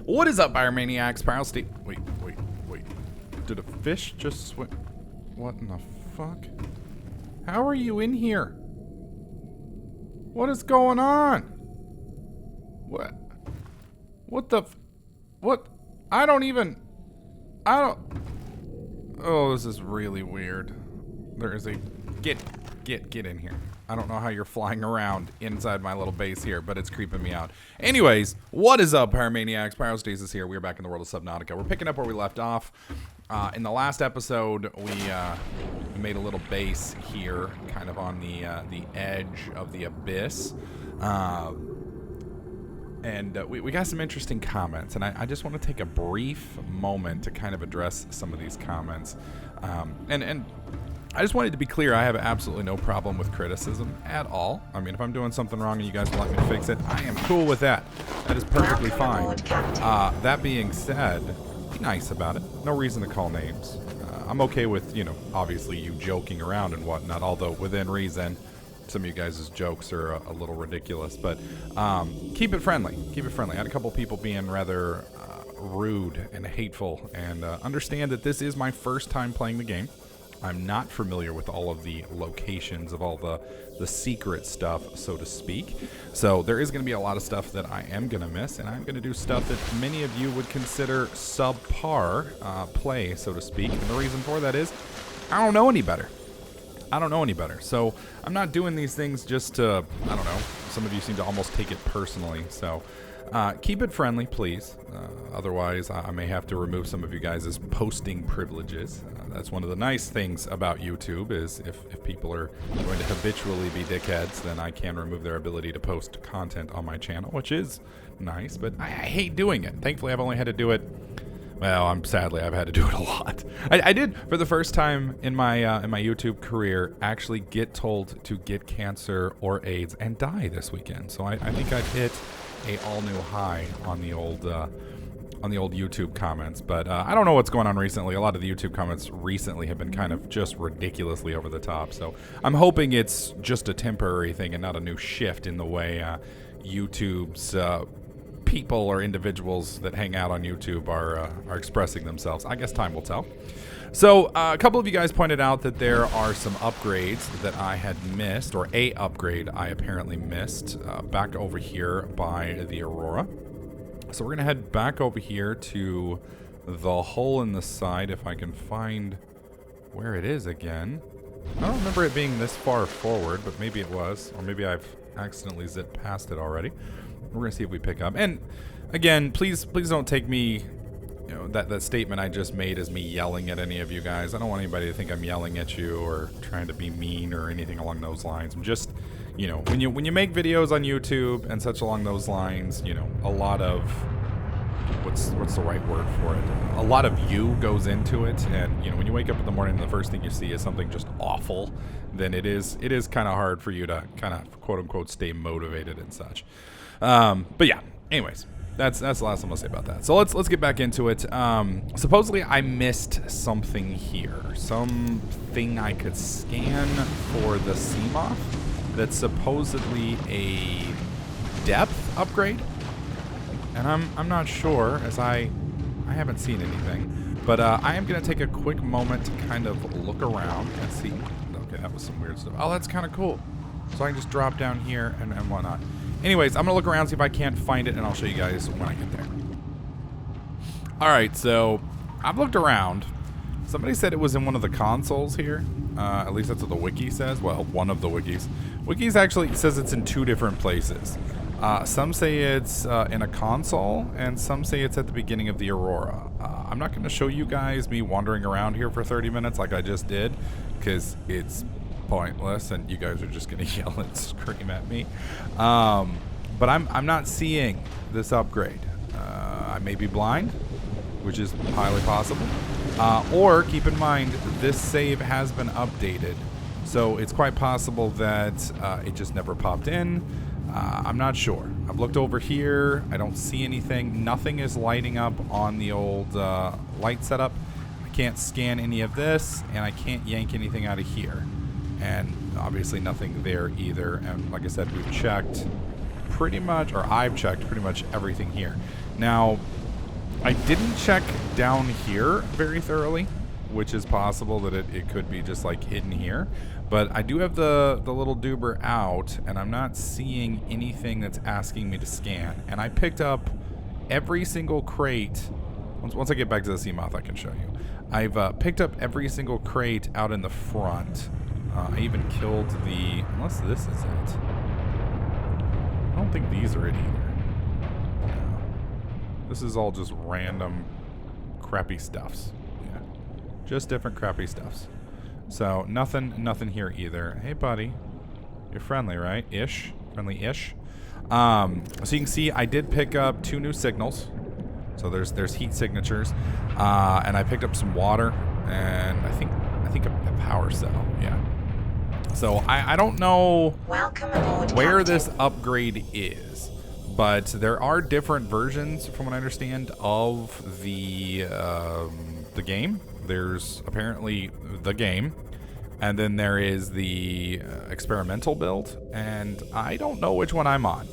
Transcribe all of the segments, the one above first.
What is up, Pyromaniacs? Wait. Did a fish just swim? What in the fuck? How are you in here? What is going on? What? What the? What? I don't. Oh, this is really weird. There is a get in here. I don't know how you're flying around inside my little base here, but it's creeping me out. Anyways, what is up, Pyromaniacs? Pyrostasis here. We're back in the world of Subnautica. We're picking up where we left off. In the last episode, we made a little base here, kind of on the edge of the abyss. And we got some interesting comments, and I just want to take a brief moment to kind of address some of these comments. And I just wanted to be clear, I have absolutely no problem with criticism at all. I mean, if I'm doing something wrong and you guys want me to fix it, I am cool with that. That is perfectly fine. That being said, be nice about it. No reason to call names. I'm okay with, obviously you joking around and whatnot, although within reason. Some of you guys' jokes are a little ridiculous, but keep it friendly. Keep it friendly. I had a couple people being rather rude and hateful, and understand that this is my first time playing the game. I'm not familiar with all of the locations of all the secret stuff, so to speak. So there is going to be a lot of stuff that I am going to miss, and I'm going to do stuff that many of you would consider subpar play, so to speak. And the reason for that is I don't know any better. So I'm not doing these things just to, I don't know, some of you seem to almost take it personally. So keep it friendly, please. Otherwise, I may have to remove some of you guys' posting privileges. That's one of the nice things about YouTube is if people are going to habitually be dickheads, then I can remove their ability to post content on my channel, which is nice, but I hate doing it. Thankfully, I've only had to do it. Well, sadly, I've had to do it a lot. I did, for the first time in my YouTube career, actually get told to get cancer or AIDS and die this weekend. So I think I've hit a all-new high on the old YouTube comments. But I don't know what's going on recently. A lot of the YouTube comments recently have been kind of just ridiculously over the top. So I'm hoping it's just a temporary thing and not a new shift in the way YouTube's people or individuals that hang out on YouTube are expressing themselves. I guess time will tell. So a couple of you guys pointed out that there are some upgrades that I had missed, or a upgrade I apparently missed back over here by the Aurora. So we're going to head back over here to the hole in the side, if I can find where it is again. I don't remember it being this far forward, but maybe it was, or maybe I've accidentally zipped past it already. We're going to see if we pick up. And again, please don't take me, that statement I just made as me yelling at any of you guys. I don't want anybody to think I'm yelling at you or trying to be mean or anything along those lines. I'm just, when you make videos on YouTube and such along those lines, a lot of, what's the right word for it? A lot of you goes into it. And, when you wake up in the morning and the first thing you see is something just awful, then it is kind of hard for you to kind of quote unquote stay motivated and such. But yeah, anyways, that's the last I'm gonna say about that. So let's get back into it. Supposedly I missed something here, something I could scan for the Seamoth that's supposedly a depth upgrade, and I'm not sure, as I haven't seen anything. But I am gonna take a quick moment to kind of look around and see. Okay, that was some weird stuff. Oh, that's kind of cool. So I can just drop down here and whatnot. Anyways, I'm going to look around, see if I can't find it, and I'll show you guys when I get there. Alright, so I've looked around. Somebody said it was in one of the consoles here. At least that's what the wiki says. Well, one of the wikis. Wikis actually says it's in two different places. Some say it's in a console, and some say it's at the beginning of the Aurora. I'm not going to show you guys me wandering around here for 30 minutes like I just did, because it's pointless and you guys are just gonna yell and scream at me, but I'm not seeing this upgrade. I may be blind, which is highly possible, or keep in mind this save has been updated, so it's quite possible that it just never popped in. I'm not sure. I've looked over here, I don't see anything. Nothing is lighting up on the old light setup. I can't scan any of this, and I can't yank anything out of here. And obviously nothing there either. And like I said, we've checked pretty much, or I've checked pretty much everything here. Now, I didn't check down here very thoroughly, which is possible that it could be just like hidden here. But I do have the little doober out, and I'm not seeing anything that's asking me to scan. And I picked up every single crate. Once I get back to the Seamoth, I can show you. I've picked up every single crate out in the front. I even killed the... Unless this is it. I don't think these are it either. No. This is all just random crappy stuffs. Yeah. Just different crappy stuffs. So, nothing here either. Hey, buddy. You're friendly, right? Ish. Friendly-ish. So you can see I did pick up 2 new signals. So there's heat signatures. And I picked up some water. And I think a power cell. Yeah. So I don't know where this upgrade is. But there are different versions, from what I understand, of the game. There's apparently the game, and then there is the experimental build, and I don't know which one I'm on.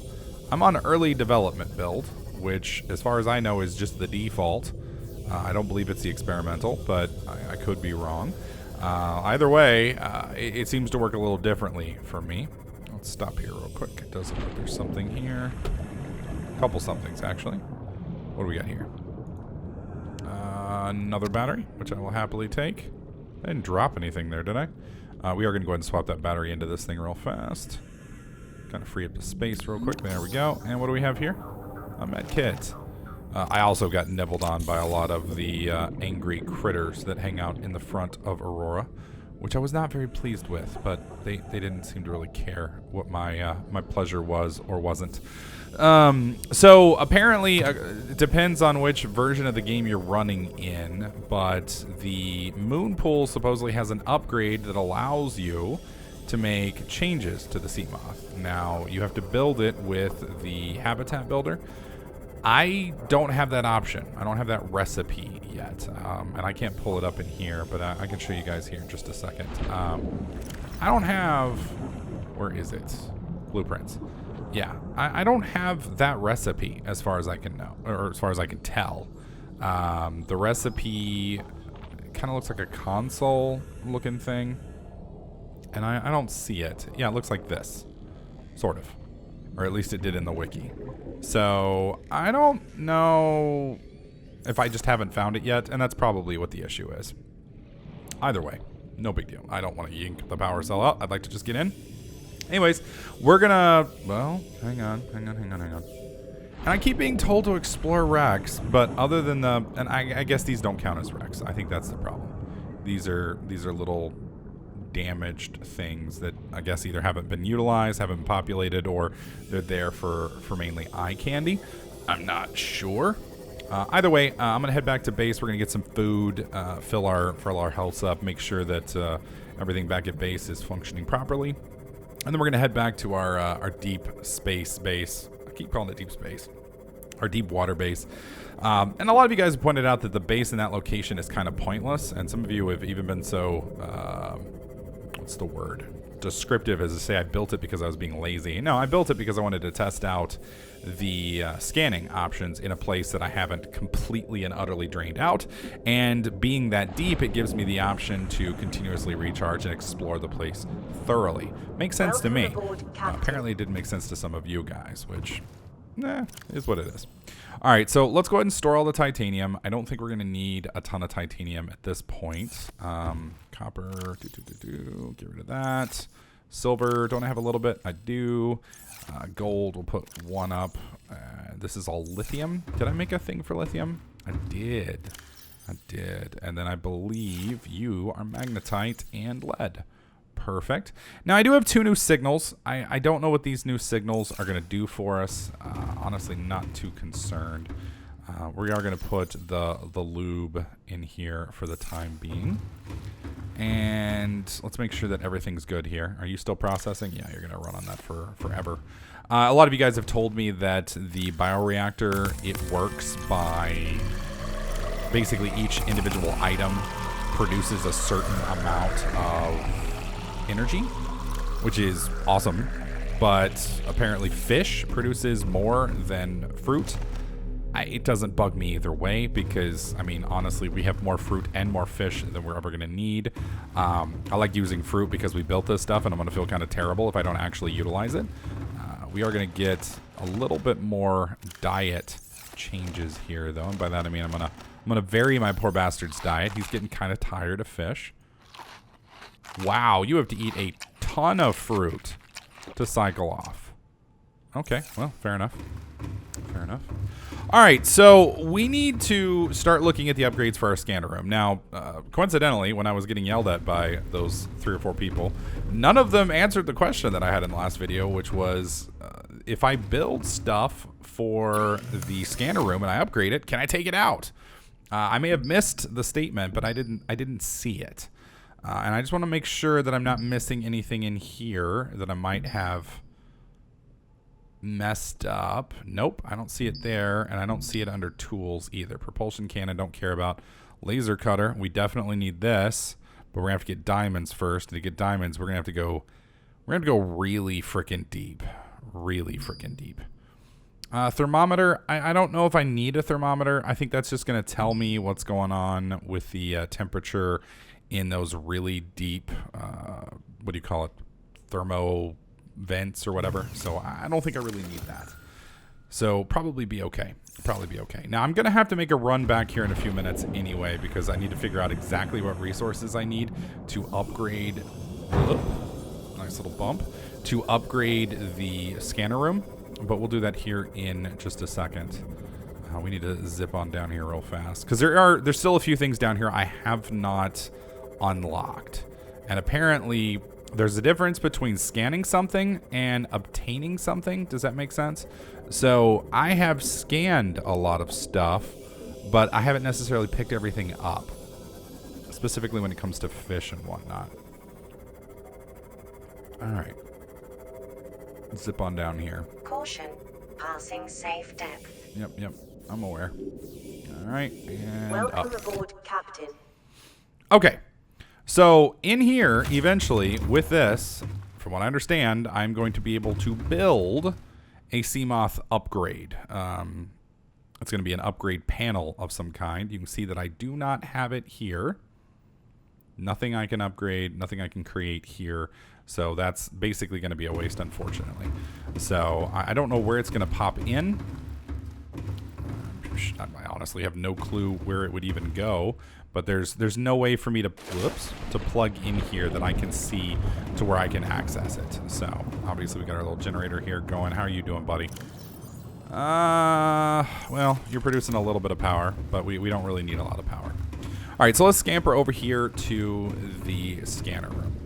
I'm on early development build, which, as far as I know, is just the default. I don't believe it's the experimental, but I could be wrong. Either way, it seems to work a little differently for me. Let's stop here real quick. It does look like there's something here. A couple somethings, actually. What do we got here? Another battery, which I will happily take. I didn't drop anything there, did I? We are going to go ahead and swap that battery into this thing real fast. Kind of free up the space real quick. There we go. And what do we have here? A med kit. I also got nibbled on by a lot of the angry critters that hang out in the front of Aurora, which I was not very pleased with, but they didn't seem to really care what my my pleasure was or wasn't. So apparently it depends on which version of the game you're running in, but the moon pool supposedly has an upgrade that allows you to make changes to the Seamoth. Now, you have to build it with the habitat builder. I don't have that option. I don't have that recipe yet, and I can't pull it up in here, but I can show you guys here in just a second. I don't have... Where is it? Blueprints. Yeah, I don't have that recipe as far as I can know, or as far as I can tell. The recipe kind of looks like a console-looking thing, and I don't see it. Yeah, it looks like this, sort of, or at least it did in the wiki. So I don't know if I just haven't found it yet, and that's probably what the issue is. Either way, no big deal. I don't want to yank the power cell out. I'd like to just get in. Anyways, we're gonna, well, hang on. And I keep being told to explore wrecks, but other than the, and I guess these don't count as wrecks. I think that's the problem. These are little damaged things that I guess either haven't been utilized, haven't been populated, or they're there for mainly eye candy. I'm not sure. Either way, I'm gonna head back to base. We're gonna get some food, fill our healths up, make sure that everything back at base is functioning properly. And then we're going to head back to our deep space base. I keep calling it deep space. Our deep water base. And a lot of you guys have pointed out that the base in that location is kind of pointless. And some of you have even been so, what's the word? Descriptive as to say I built it because I was being lazy. No, I built it because I wanted to test out the scanning options in a place that I haven't completely and utterly drained out. And being that deep, it gives me the option to continuously recharge and explore the place thoroughly. Makes sense to me. Apparently it didn't make sense to some of you guys, which, is what it is. All right, so let's go ahead and store all the titanium. I don't think we're going to need a ton of titanium at this point. Copper, get rid of that. Silver, don't I have a little bit? I do. Gold, we'll put 1 up. This is all lithium. Did I make a thing for lithium? I did. And then I believe you are magnetite and lead. Perfect. Now, I do have 2 new signals. I don't know what these new signals are going to do for us. Honestly, not too concerned. We are going to put the lube in here for the time being. And let's make sure that everything's good here. Are you still processing? Yeah, you're going to run on that for forever. A lot of you guys have told me that the bioreactor, it works by basically each individual item produces a certain amount of energy, which is awesome. But apparently fish produces more than fruit. It doesn't bug me either way because, I mean, honestly, we have more fruit and more fish than we're ever going to need. I like using fruit because we built this stuff, and I'm going to feel kind of terrible if I don't actually utilize it. We are going to get a little bit more diet changes here, though, and by that I mean I'm gonna vary my poor bastard's diet. He's getting kind of tired of fish. Wow, you have to eat a ton of fruit to cycle off. Okay, well, fair enough. Fair enough. All right, so we need to start looking at the upgrades for our scanner room. Now, coincidentally, when I was getting yelled at by those 3 or 4 people, none of them answered the question that I had in the last video, which was, if I build stuff for the scanner room and I upgrade it, can I take it out? I may have missed the statement, but I didn't see it. And I just want to make sure that I'm not missing anything in here that I might have messed up. Nope, I don't see it there, and I don't see it under tools either. Propulsion cannon, don't care about. Laser cutter, we definitely need this, but we're gonna have to get diamonds first. And to get diamonds, we're gonna have to go really freaking deep. Really freaking deep. Thermometer, I don't know if I need a thermometer. I think that's just gonna tell me what's going on with the temperature in those really deep, what do you call it, thermo vents or whatever. So I don't think I really need that. So probably be okay. Probably be okay. Now I'm going to have to make a run back here in a few minutes anyway, because I need to figure out exactly what resources I need to upgrade. Nice little bump. To upgrade the scanner room. But we'll do that here in just a second. We need to zip on down here real fast, because there's still a few things down here I have not unlocked. And apparently there's a difference between scanning something and obtaining something. Does that make sense? So I have scanned a lot of stuff, but I haven't necessarily picked everything up, specifically when it comes to fish and whatnot. All right. Zip on down here. Caution, passing safe depth. Yep, I'm aware. All right, and welcome up. aboard, Captain. Okay. So in here, eventually, with this, from what I understand, I'm going to be able to build a Seamoth upgrade. It's going to be an upgrade panel of some kind. You can see that I do not have it here. Nothing I can upgrade, nothing I can create here. So that's basically going to be a waste, unfortunately. So I don't know where it's going to pop in. I honestly have no clue where it would even go. But there's no way for me to plug in here that I can see to where I can access it. So obviously we got our little generator here going. How are you doing, buddy? Well, you're producing a little bit of power, but we don't really need a lot of power. All right, so let's scamper over here to the scanner room.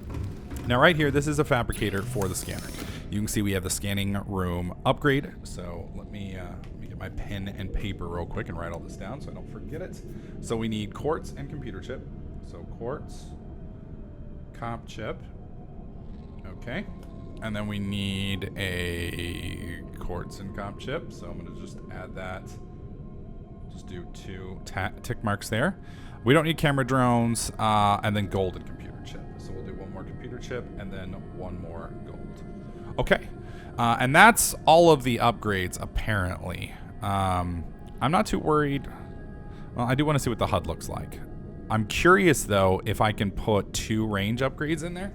Now right here, this is a fabricator for the scanner. You can see we have the scanning room upgrade. So let me get my pen and paper real quick and write all this down so I don't forget it. So we need quartz and computer chip. So quartz, comp chip. Okay. And then we need a quartz and comp chip. So I'm going to just add that. Just do 2 tick marks there. We don't need camera drones, and then gold and computer chip. So we'll do 1 more computer chip and then 1 more gold. Okay. And that's all of the upgrades, apparently. I'm not too worried. Well, I do want to see what the HUD looks like. I'm curious, though, if I can put 2 range upgrades in there.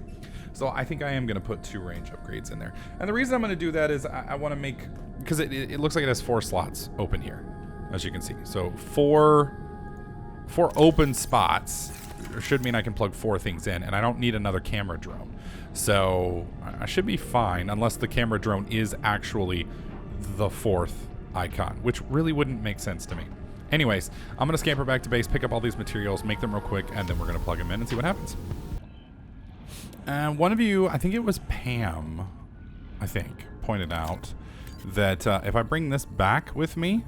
So I think I am going to put 2 range upgrades in there. And the reason I'm going to do that is I want to make... Because it looks like it has 4 slots open here, as you can see. So 4 open spots should mean I can plug 4 things in, and I don't need another camera drone. So I should be fine, unless the camera drone is actually the 4th icon, which really wouldn't make sense to me. Anyways, I'm going to scamper back to base, pick up all these materials, make them real quick, and then we're going to plug them in and see what happens. And one of you, I think it was Pam, pointed out that if I bring this back with me,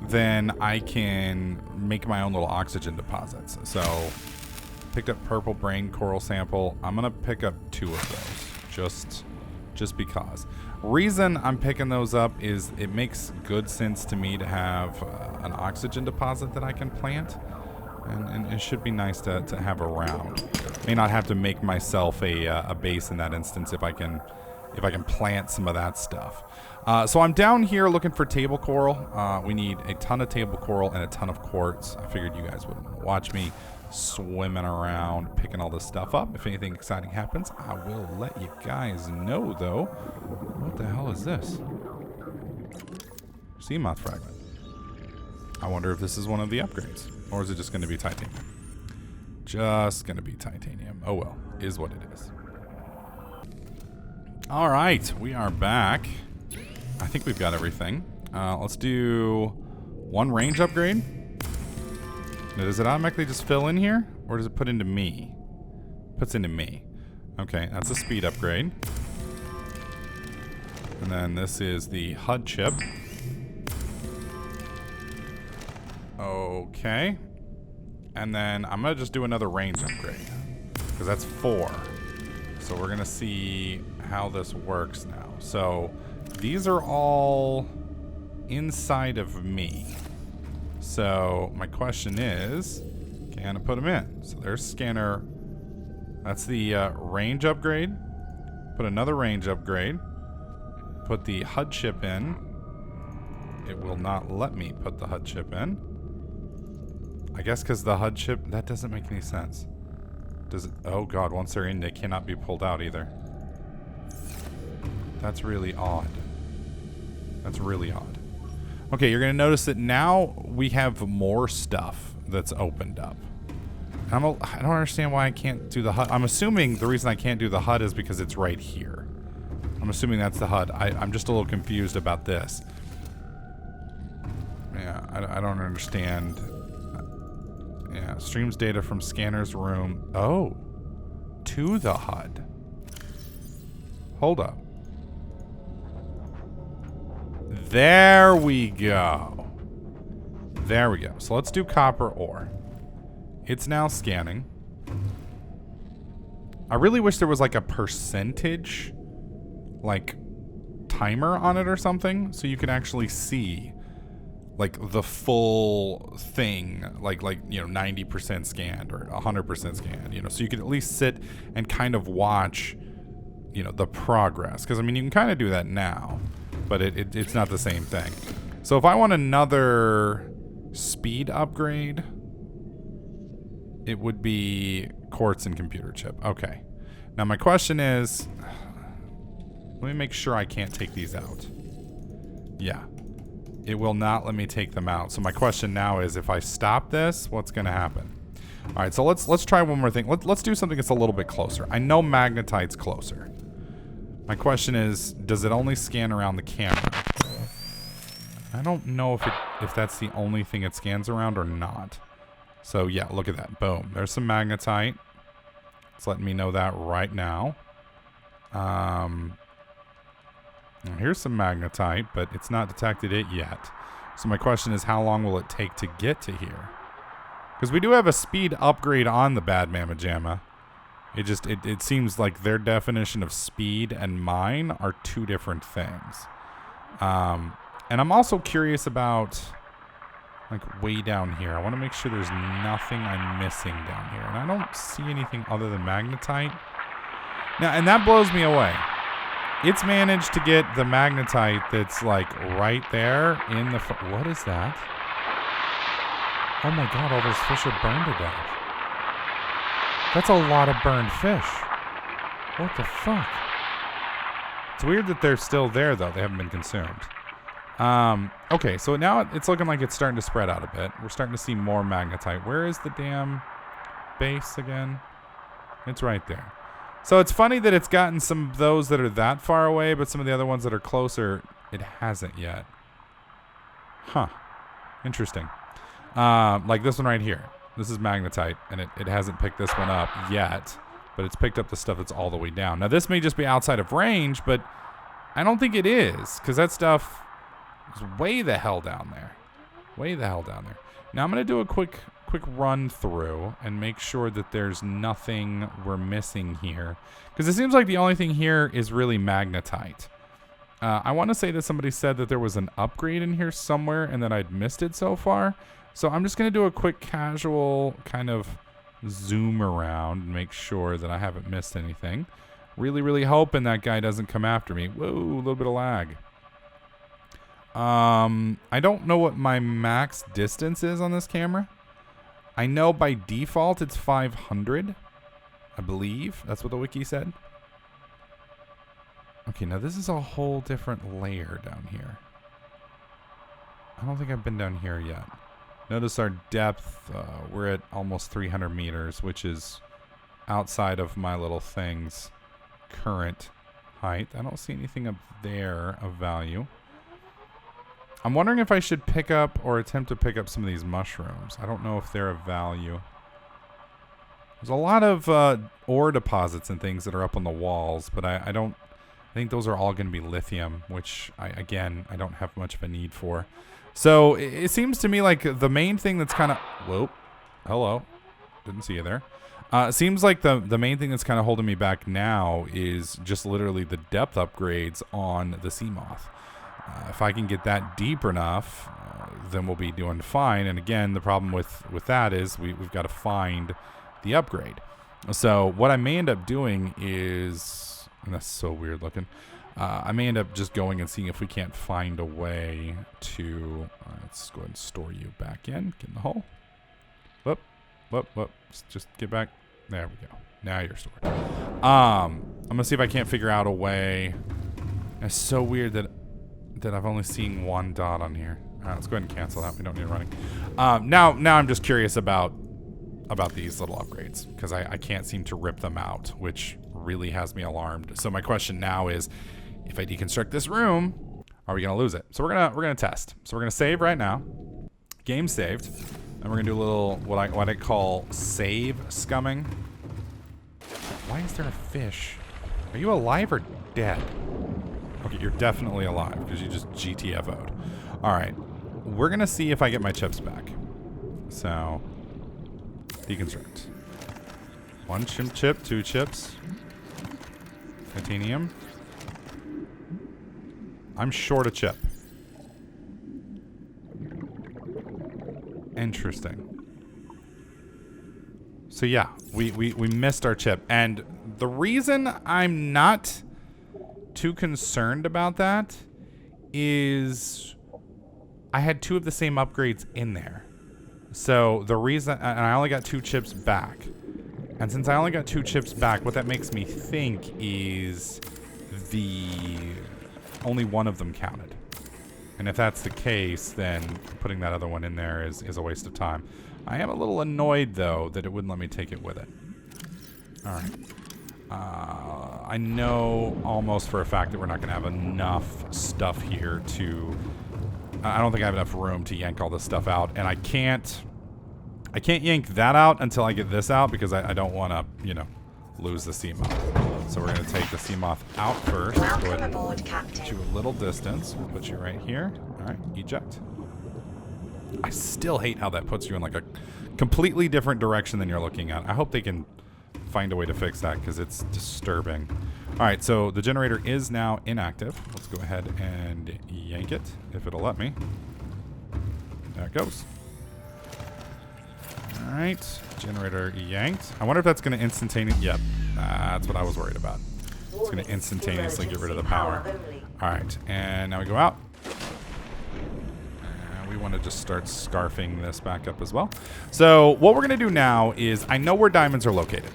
then I can make my own little oxygen deposits. So, picked up purple brain coral sample. I'm going to pick up 2 of those, just because. Reason I'm picking those up is it makes good sense to me to have an oxygen deposit that I can plant. And it should be nice to have around. May not have to make myself a base in that instance if I can if I can plant some of that stuff. So I'm down here looking for table coral. We need a ton of table coral and a ton of quartz. I figured you guys would watch me swimming around, picking all this stuff up. If anything exciting happens, I will let you guys know, though. What the hell is this? Sea moth fragment. I wonder if this is one of the upgrades. Or is it just going to be titanium? Just going to be titanium. Oh well, is what it is. Alright, we are back. I think we've got everything. Let's do one range upgrade. Now, does it automatically just fill in here? Or does it put into me? Puts into me. Okay, that's a speed upgrade. And then this is the HUD chip. Okay. And then I'm going to just do another range upgrade. Because that's 4. So we're going to see how this works now. So these are all inside of me. So my question is, can I put them in? So there's scanner. That's the range upgrade. Put another range upgrade. Put the HUD chip in. It will not let me put the HUD chip in. I guess because the HUD chip, that doesn't make any sense. Does it? Oh god, once they're in, they cannot be pulled out either. That's really odd. That's really odd. Okay, you're going to notice that now we have more stuff that's opened up. I don't understand why I can't do the HUD. I'm assuming the reason I can't do the HUD is because it's right here. I'm assuming that's the HUD. I'm just a little confused about this. Yeah, I don't understand. Yeah, streams data from scanner's room. Oh, to the HUD. Hold up. There we go. There we go. So let's do copper ore. It's now scanning. I really wish there was like a percentage, like, timer on it or something, so you could actually see, like, the full thing, like you know, 90% scanned or 100% scanned, you know, so you could at least sit and kind of watch, you know, the progress. Because, I mean, you can kind of do that now, but it's not the same thing. So if I want another speed upgrade, it would be quartz and computer chip. Okay. Now my question is, let me make sure I can't take these out. Yeah. It will not let me take them out. So my question now is, if I stop this, what's going to happen? All right, so let's try one more thing. Let's do something that's a little bit closer. I know magnetite's closer. My question is, does it only scan around the camera? I don't know if that's the only thing it scans around or not. So yeah, look at that. Boom. There's some magnetite. It's letting me know that right now. Here's some magnetite, but it's not detected it yet. So my question is, how long will it take to get to here? Because we do have a speed upgrade on the Bad Mamma Jamma. It seems like their definition of speed and mine are two different things. And I'm also curious about, like, way down here. I want to make sure there's nothing I'm missing down here. And I don't see anything other than magnetite. Now, and that blows me away. It's managed to get the magnetite that's, like, right there in the... What is that? Oh my god, all those fish are burned to death. That's a lot of burned fish. What the fuck? It's weird that they're still there, though. They haven't been consumed. Okay, so now it's looking like it's starting to spread out a bit. We're starting to see more magnetite. Where is the damn base again? It's right there. So it's funny that it's gotten some of those that are that far away, but some of the other ones that are closer, it hasn't yet. Huh. Interesting. Like this one right here. This is magnetite, and it hasn't picked this one up yet, but it's picked up the stuff that's all the way down. Now, this may just be outside of range, but I don't think it is, because that stuff is way the hell down there. Way the hell down there. Now, I'm going to do a quick run through and make sure that there's nothing we're missing here, because it seems like the only thing here is really magnetite. I want to say that somebody said that there was an upgrade in here somewhere and that I'd missed it so far. So I'm just going to do a quick casual kind of zoom around and make sure that I haven't missed anything. Really, really hoping that guy doesn't come after me. Whoa, a little bit of lag. I don't know what my max distance is on this camera. I know by default it's 500. I believe that's what the wiki said. Okay, now this is a whole different layer down here. I don't think I've been down here yet. Notice our depth. We're at almost 300 meters, which is outside of my little thing's current height. I don't see anything up there of value. I'm wondering if I should pick up or attempt to pick up some of these mushrooms. I don't know if they're of value. There's a lot of ore deposits and things that are up on the walls, but I think those are all going to be lithium, which I don't have much of a need for. So it seems to me like the main thing that's kind of... Whoa. Hello. Didn't see you there. It seems like the main thing that's kind of holding me back now is just literally the depth upgrades on the sea moth. If I can get that deep enough, then we'll be doing fine. And again, the problem with that is we've got to find the upgrade. So what I may end up doing is... And that's so weird looking. I may end up just going and seeing if we can't find a way to... let's go ahead and store you back in. Get in the hole. Whoop. Whoop. Whoop. Just get back. There we go. Now you're stored. I'm going to see if I can't figure out a way. It's so weird that I've only seen one dot on here. All right, let's go ahead and cancel that. We don't need it running. Now I'm just curious about these little upgrades because I can't seem to rip them out, which really has me alarmed. So my question now is, if I deconstruct this room, are we gonna lose it? So we're gonna test. So we're gonna save right now. Game saved, and we're gonna do a little what I call save scumming. Why is there a fish? Are you alive or dead? Okay, you're definitely alive because you just GTFO'd. All right, we're gonna see if I get my chips back. So deconstruct. One chip, two chips. Titanium. I'm short a chip. Interesting. So yeah, we missed our chip. And the reason I'm not too concerned about that is I had two of the same upgrades in there. So the reason, and I only got two chips back. And since I only got two chips back, what that makes me think is only one of them counted. And if that's the case, then putting that other one in there is a waste of time. I am a little annoyed, though, that it wouldn't let me take it with it. All right. I know almost for a fact that we're not going to have enough stuff here to... I don't think I have enough room to yank all this stuff out. And I can't yank that out until I get this out because I don't want to, lose the sea moth. So we're going to take the sea moth out first. Go ahead and put you a little distance. We'll put you right here. All right, eject. I still hate how that puts you in like a completely different direction than you're looking at. I hope they can find a way to fix that because it's disturbing. All right, so the generator is now inactive. Let's go ahead and yank it if it'll let me. There it goes. All right, generator yanked. I wonder if that's going to instantaneously... Yep, that's what I was worried about. It's going to instantaneously get rid of the power. All right, and now we go out. And we want to just start scarfing this back up as well. So what we're going to do now is, I know where diamonds are located.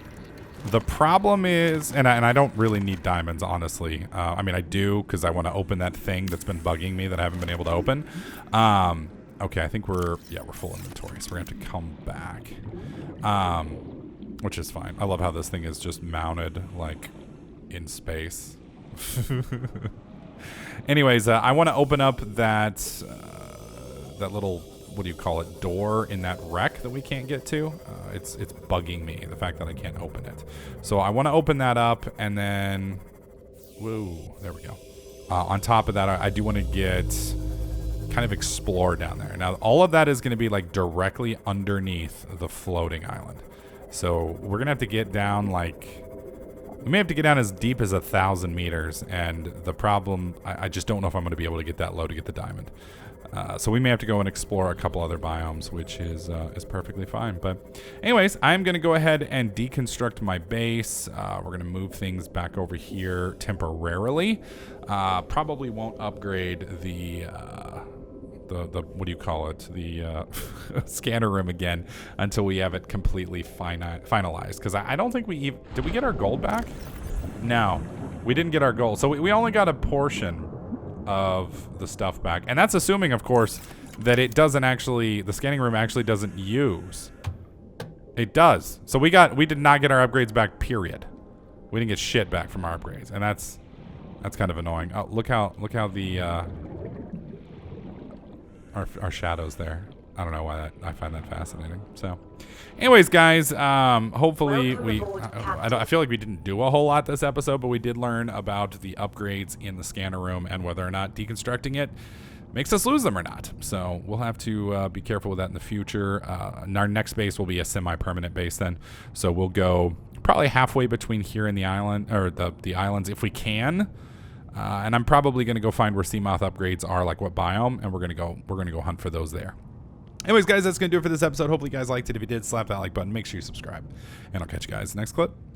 The problem is, and I don't really need diamonds, honestly. I mean, I do because I want to open that thing that's been bugging me that I haven't been able to open. Okay, I think we're full inventory, so we're going to have to come back, which is fine. I love how this thing is just mounted, like, in space. Anyways, I want to open up that little, what do you call it, door in that wreck that we can't get to. It's bugging me, the fact that I can't open it. So I want to open that up, and then, whoa, there we go. On top of that, I do want to get... kind of explore down there. Now, all of that is going to be like directly underneath the floating island. So we're going to have to get down we may have to get down as deep as 1,000 meters. And the problem, I just don't know if I'm going to be able to get that low to get the diamond. So we may have to go and explore a couple other biomes, which is perfectly fine. But anyways, I'm going to go ahead and deconstruct my base. We're going to move things back over here temporarily. Probably won't upgrade the what do you call it? The scanner room again until we have it completely finalized. Because I don't think did we get our gold back? No, we didn't get our gold. So we only got a portion of the stuff back, and that's assuming, of course, that it doesn't actually, the scanning room actually doesn't use. It does. So we did not get our upgrades back, period. We didn't get shit back from our upgrades, and that's kind of annoying. Oh, look how the our shadows there. I don't know why I find that fascinating. So anyways, guys, hopefully I feel like we didn't do a whole lot this episode, but we did learn about the upgrades in the scanner room and whether or not deconstructing it makes us lose them or not. So we'll have to be careful with that in the future. Our next base will be a semi-permanent base then. So we'll go probably halfway between here and the island, or the islands if we can. And I'm probably going to go find where Seamoth upgrades are, like what biome, and we're going to go hunt for those there. Anyways, guys, that's going to do it for this episode. Hopefully you guys liked it. If you did, slap that like button. Make sure you subscribe. And I'll catch you guys next clip.